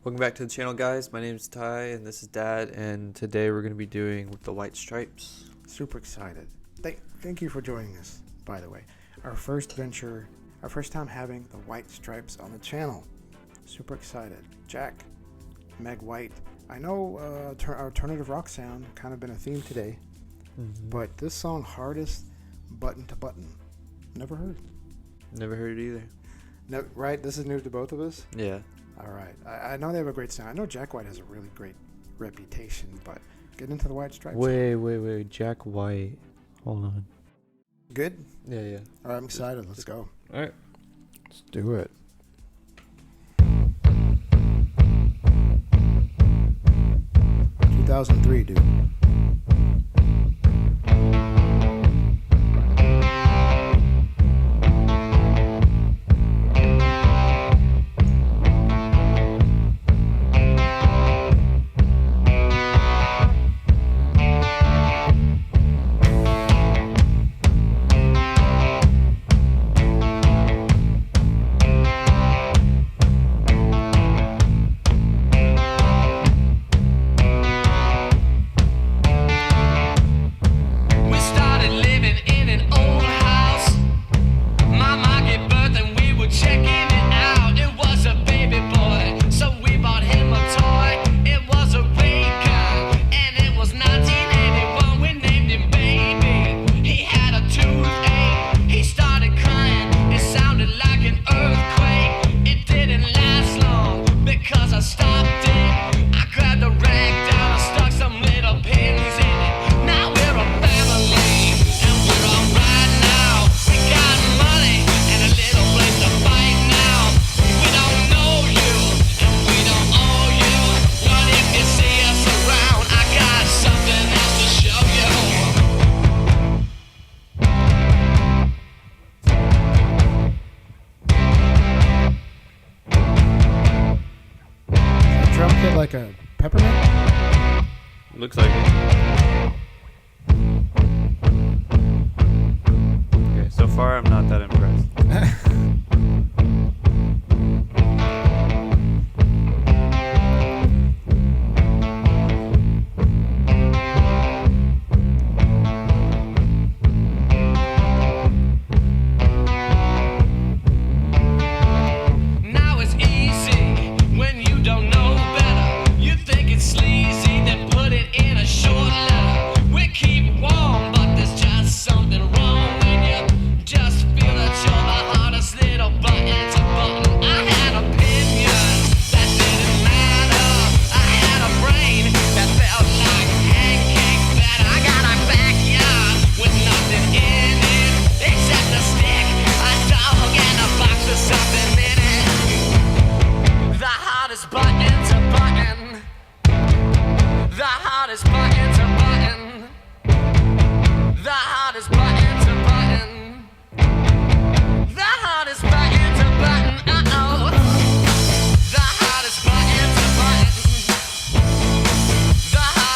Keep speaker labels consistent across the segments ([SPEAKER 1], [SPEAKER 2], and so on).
[SPEAKER 1] Welcome back to the channel, guys. My name is Ty and this is Dad, and today we're going to be doing with the white stripes.
[SPEAKER 2] Super excited. Thank you for joining us, by the way. Our first venture, our first time having the white stripes on the channel. Super excited. Jack, Meg White. I know alternative rock sound kind of been a theme today, but this song, Hardest Button to Button, never heard.
[SPEAKER 1] Never heard it either.
[SPEAKER 2] No, right? This is new to both of us?
[SPEAKER 1] Yeah.
[SPEAKER 2] All right. I know they have a great sound. I know Jack White has a really great reputation, but get into the white stripes.
[SPEAKER 1] Wait. Jack White. Hold on.
[SPEAKER 2] Good?
[SPEAKER 1] Yeah.
[SPEAKER 2] All right, I'm excited. Let's go.
[SPEAKER 1] All right.
[SPEAKER 2] Let's do it. 2003, dude. Like a peppermint?
[SPEAKER 1] Looks like it. Okay, so far I'm not that impressed.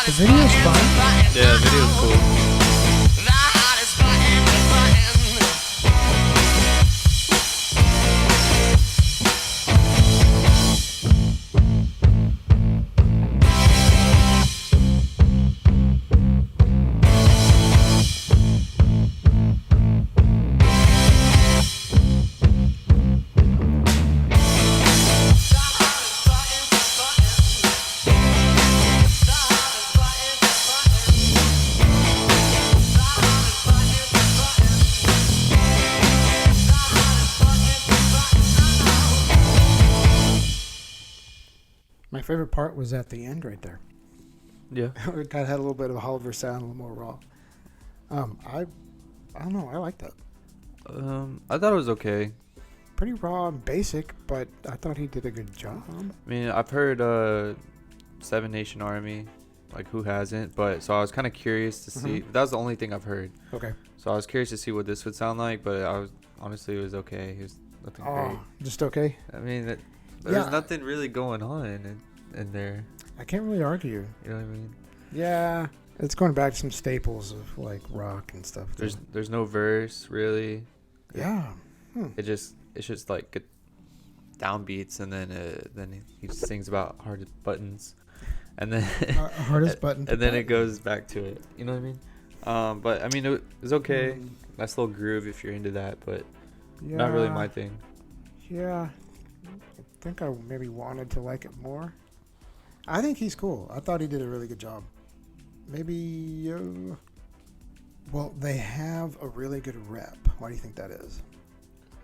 [SPEAKER 2] The video's fun.
[SPEAKER 1] Yeah, the video's cool.
[SPEAKER 2] My favorite part was at the end right there.
[SPEAKER 1] Yeah.
[SPEAKER 2] It kind of had a little bit of a Oliver sound, a little more raw. I don't know. I like that.
[SPEAKER 1] I thought it was okay.
[SPEAKER 2] Pretty raw and basic, but I thought he did a good job.
[SPEAKER 1] I mean, I've heard Seven Nation Army, like who hasn't? But so I was kind of curious to see. That was the only thing I've heard.
[SPEAKER 2] Okay.
[SPEAKER 1] So I was curious to see what this would sound like, but I was honestly it was okay. It was nothing great.
[SPEAKER 2] Just okay.
[SPEAKER 1] I mean, there's nothing really going on in there.
[SPEAKER 2] I can't really argue.
[SPEAKER 1] You know what I mean?
[SPEAKER 2] Yeah, it's going back to some staples of like rock and stuff.
[SPEAKER 1] There's no verse really.
[SPEAKER 2] Yeah.
[SPEAKER 1] It's just like downbeats, and then he sings about hard buttons, and then
[SPEAKER 2] Hardest button.
[SPEAKER 1] and then it goes back to it. You know what I mean? But I mean, it was okay.
[SPEAKER 2] Mm.
[SPEAKER 1] Nice little groove if you're into that, but
[SPEAKER 2] Yeah,
[SPEAKER 1] not really my thing.
[SPEAKER 2] Yeah, I think I maybe wanted to like it more. I think he's cool. I thought he did a really good job. Maybe, well, they have a really good rep. Why do you think that is?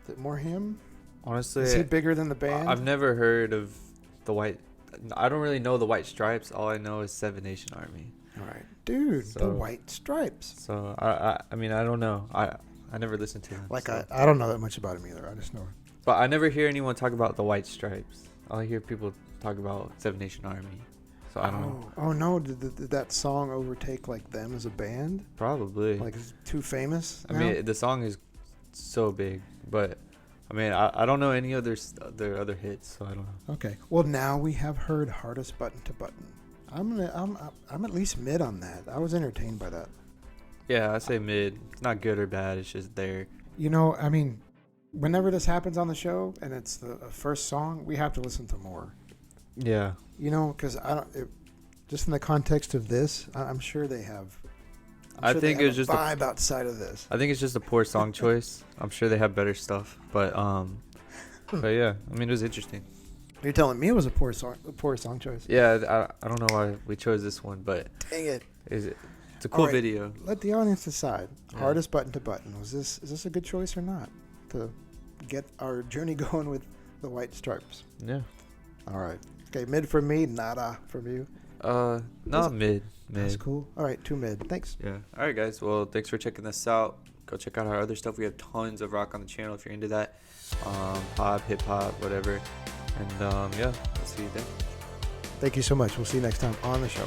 [SPEAKER 2] Is it more him?
[SPEAKER 1] Honestly,
[SPEAKER 2] Is he bigger than the band?
[SPEAKER 1] I've never heard of the White. I don't really know the White Stripes. All I know is Seven Nation Army.
[SPEAKER 2] All right, dude, the
[SPEAKER 1] So-
[SPEAKER 2] White Stripes.
[SPEAKER 1] So I mean, I don't know. I never listened to them.
[SPEAKER 2] Like
[SPEAKER 1] so.
[SPEAKER 2] I don't know that much about him either. I just know.
[SPEAKER 1] But I never hear anyone talk about the White Stripes. All I hear people talk about Seven Nation Army. So I don't know.
[SPEAKER 2] Oh no! Did that song overtake like them as a band?
[SPEAKER 1] Probably.
[SPEAKER 2] Like it's too famous.
[SPEAKER 1] I
[SPEAKER 2] now?
[SPEAKER 1] mean, the song is so big, but I mean, I don't know any their other hits, so I don't know.
[SPEAKER 2] Okay. Well, now we have heard Hardest Button to Button. I'm at least mid on that. I was entertained by that.
[SPEAKER 1] Yeah, I say mid. It's not good or bad. It's just there.
[SPEAKER 2] You know, I mean, whenever this happens on the show and it's the first song, we have to listen to more.
[SPEAKER 1] Yeah.
[SPEAKER 2] You know, because just in the context of this, I'm sure they have.
[SPEAKER 1] I think it was just a
[SPEAKER 2] vibe outside of this.
[SPEAKER 1] I think it's just a poor song choice. I'm sure they have better stuff, but yeah. I mean, it was interesting.
[SPEAKER 2] You're telling me it was a poor song choice.
[SPEAKER 1] Yeah, I don't know why we chose this one, but
[SPEAKER 2] Dang it!
[SPEAKER 1] it's a cool
[SPEAKER 2] All right.
[SPEAKER 1] video.
[SPEAKER 2] Let the audience decide.
[SPEAKER 1] Yeah.
[SPEAKER 2] Hardest Button to Button. Is this a good choice or not to get our journey going with the White Stripes?
[SPEAKER 1] Yeah.
[SPEAKER 2] All right. Okay, mid for me, nada from you.
[SPEAKER 1] Not mid.
[SPEAKER 2] That's cool. All right, two mid. Thanks.
[SPEAKER 1] Yeah. All right, guys. Well, thanks for checking this out. Go check out our other stuff. We have tons of rock on the channel if you're into that. Pop, hip hop, whatever. And yeah, I'll see you then.
[SPEAKER 2] Thank you so much. We'll see you next time on the show.